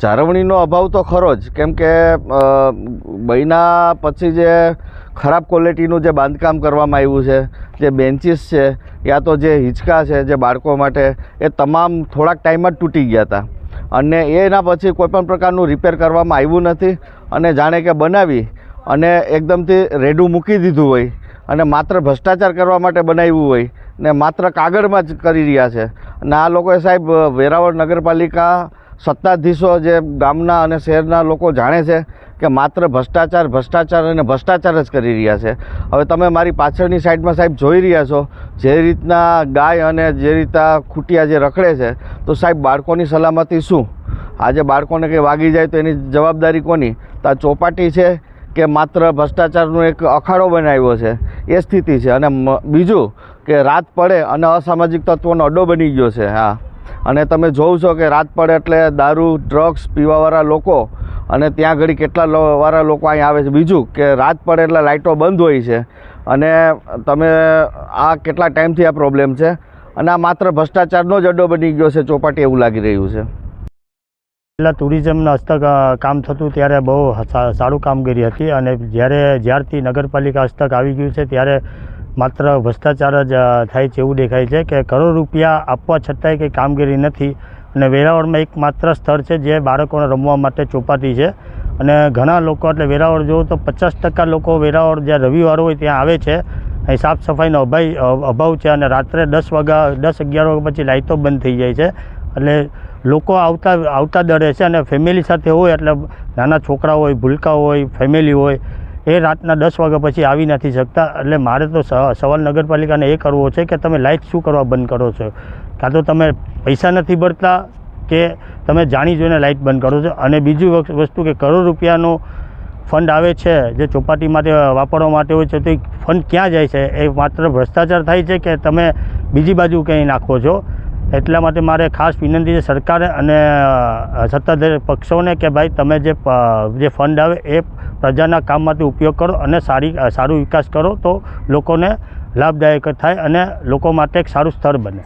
જાળવણીનો અભાવ તો ખરો જ, કેમ કે બન્યા પછી જે ખરાબ ક્વોલિટીનું જે બાંધકામ કરવામાં આવ્યું છે, જે બેન્ચીસ છે યા તો જે હિંચકા છે જે બાળકો માટે, એ તમામ થોડાક ટાઈમ જ તૂટી ગયા હતા અને એના પછી કોઈપણ પ્રકારનું રિપેર કરવામાં આવ્યું નથી અને જાણે કે બનાવી અને એકદમથી રેડું મૂકી દીધું હોય અને માત્ર ભ્રષ્ટાચાર કરવા માટે બનાવ્યું હોય ને માત્ર કાગળમાં જ કરી રહ્યા છે. અને આ લોકોએ સાહેબ વેરાવળ નગરપાલિકા સત્તાધીશો જે ગામના અને શહેરના લોકો જાણે છે કે માત્ર ભ્રષ્ટાચાર ભ્રષ્ટાચાર અને ભ્રષ્ટાચાર જ કરી રહ્યા છે. હવે તમે મારી પાછળની સાઈડમાં સાહેબ જોઈ રહ્યા છો જે રીતના ગાય અને જે રીતના ખૂટિયા જે રખડે છે, તો સાહેબ બાળકોની સલામતી શું? આજે બાળકોને કંઈ વાગી જાય તો એની જવાબદારી કોની? તો આ ચોપાટી છે કે માત્ર ભ્રષ્ટાચારનો એક અખાડો બનાવ્યો છે, એ સ્થિતિ છે. અને બીજું કે રાત પડે અને અસામાજિક તત્વોનો અડ્ડો બની ગયો છે. હા, અને તમે જોવો છો કે રાત પડે એટલે દારૂ ડ્રગ્સ પીવાવાળા લોકો અને ત્યાં ઘડી કેટલા વાળા લોકો અહીં આવે છે. બીજું કે રાત પડે એટલે લાઇટો બંધ હોય છે અને તમે આ કેટલા ટાઈમથી આ પ્રોબ્લેમ છે અને આ માત્ર ભ્રષ્ટાચારનો જ અડ્ડો બની ગયો છે ચોપાટી, એવું લાગી રહ્યું છે. પહેલાં ટુરિઝમના હસ્તક કામ થતું ત્યારે બહુ સારું કામગીરી હતી અને જ્યારથી નગરપાલિકા હસ્તક આવી ગયું છે ત્યારે માત્ર ભ્રષ્ટાચાર જ થાય છે એવું દેખાય છે કે કરોડ રૂપિયા આપવા છતાંય કંઈ કામગીરી નથી. અને વેરાવળમાં એક માત્ર સ્થળ છે જે બાળકોને રમવા માટે ચોપાટી છે અને ઘણા લોકો, એટલે વેરાવળ જોવો તો 50% લોકો વેરાવળ જ્યાં રવિવાર હોય ત્યાં આવે છે. અહીં સાફ સફાઈનો અભાવ છે અને રાત્રે 10-11 વાગ્યા પછી લાઇટો બંધ થઈ જાય છે. એટલે લોકો આવતા ડરે છે અને ફેમિલી સાથે હોય એટલે નાના છોકરા હોય, ભૂલકા હોય, ફેમિલી હોય, એ રાતના 10 વાગ્યા પછી આવી નથી શકતા. એટલે મારે તો સવાલ નગરપાલિકાને એ કરવો છે કે તમે લાઇટ શું કરવા બંધ કરો છો? કાં તો તમે પૈસા નથી ભરતા કે તમે જાણી જોઈને લાઇટ બંધ કરો છો. અને બીજી વસ્તુ કે કરોડ રૂપિયાનો ફંડ આવે છે જે ચોપાટી માટે વાપરવા માટે હોય છે, તો એ ફંડ ક્યાં જાય છે? એ માત્ર ભ્રષ્ટાચાર થાય છે કે તમે બીજી બાજુ કંઈ નાખો છો? એટલા માટે મારે ખાસ વિનંતી છે સરકારે અને સત્તાધારી પક્ષોને કે ભાઈ તમે જે ફંડ આવે એ પ્રજાના કામ માટે ઉપયોગ કરો અને સારું વિકાસ કરો, તો લોકોને લાભદાયક થાય અને લોકો માટે એક સારું સ્થળ બને.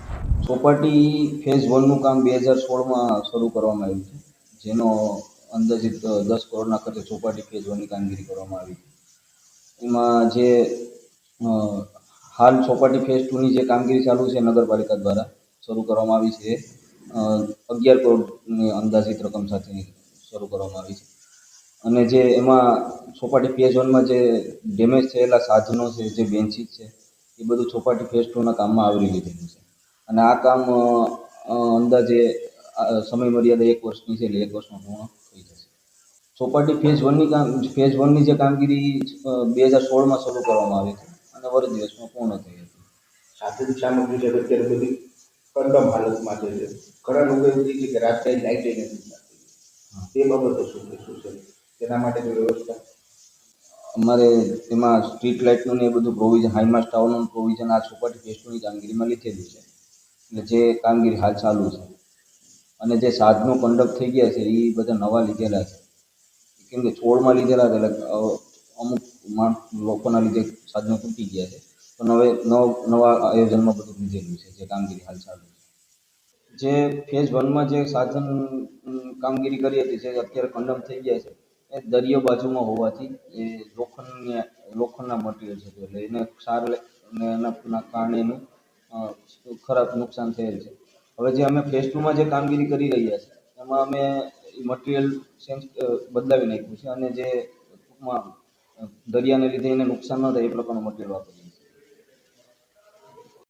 ચોપાટી ફેઝ 1નું કામ 2016માં શરૂ કરવામાં આવ્યું છે, જેનો અંદાજિત 10 કરોડના ખર્ચે ચોપાટી ફેઝ 1ની કામગીરી કરવામાં આવી. એમાં જે હાલ ચોપાટી ફેઝ 2ની જે કામગીરી ચાલુ છે નગરપાલિકા દ્વારા શરૂ કરવામાં આવી છે, 11 કરોડની અંદાજિત રકમ સાથે શરૂ કરવામાં આવી છે. અને જે એમાં ચોપાટી ફેઝ 1માં જે ડેમેજ થયેલા સાધનો છે, જે બેન્ચીસ છે, એ બધું ચોપાટી ફેઝ 2ના કામમાં આવરી લીધેલું છે. અને આ કામ અંદાજે સમય મર્યાદા 1 વર્ષની છે, એટલે 1 વર્ષમાં પૂર્ણ થઈ જશે. ચોપાટી ફેઝ 1ની જે કામગીરી 2016માં શરૂ કરવામાં આવી હતી અને વર્ષ દિવસમાં પૂર્ણ થઈ હતી. સાધન સામગ્રી છે અત્યારે બધી કદમ હાલતમાં છે. ઘણા લોકો એવું કહે છે કે રાત્રે લાઇટ નથી લાગતી, તે બાબતો શું કહેશું છે? તેના માટે કોઈ વ્યવસ્થા અમારે તેમાં સ્ટ્રીટ લાઇટનું ને એ બધું પ્રોવિઝન, હાઈમાસ્ટ ટાવરનું પ્રોવિઝન આ ચોપાટી ફેઝ 2ની કામગીરીમાં લીધેલું છે, એટલે જે કામગીરી હાલ ચાલુ છે. અને જે સાધનો કંડક્ટ થઈ ગયા છે એ બધા નવા લીધેલા છે, કેમ કે છોડમાં લીધેલા હતા એટલે અમુક લોકોના લીધે સાધનો તૂટી ગયા છે. પણ હવે નવા આયોજનમાં બધું લીધેલું છે, જે કામગીરી હાલ ચાલુ છે. જે ફેઝ 1માં જે સાધન કામગીરી કરી હતી જે અત્યારે કંડમ થઈ ગયા છે, એ દરિયો બાજુમાં હોવાથી એ લોખંડના મટીરિયલ છે, એટલે એને ક્ષાર અને એના કારણે એનું ખરાબ નુકસાન થયેલ છે. હવે જે અમે ફેઝ 2માં જે કામગીરી કરી રહ્યા છીએ એમાં અમે મટીરિયલ બદલાવી નાખ્યું છે અને જે ટૂંકમાં દરિયાને લીધે એને નુકસાન ન થાય એ પ્રકારનું મટીરિયલ વાપરીએ.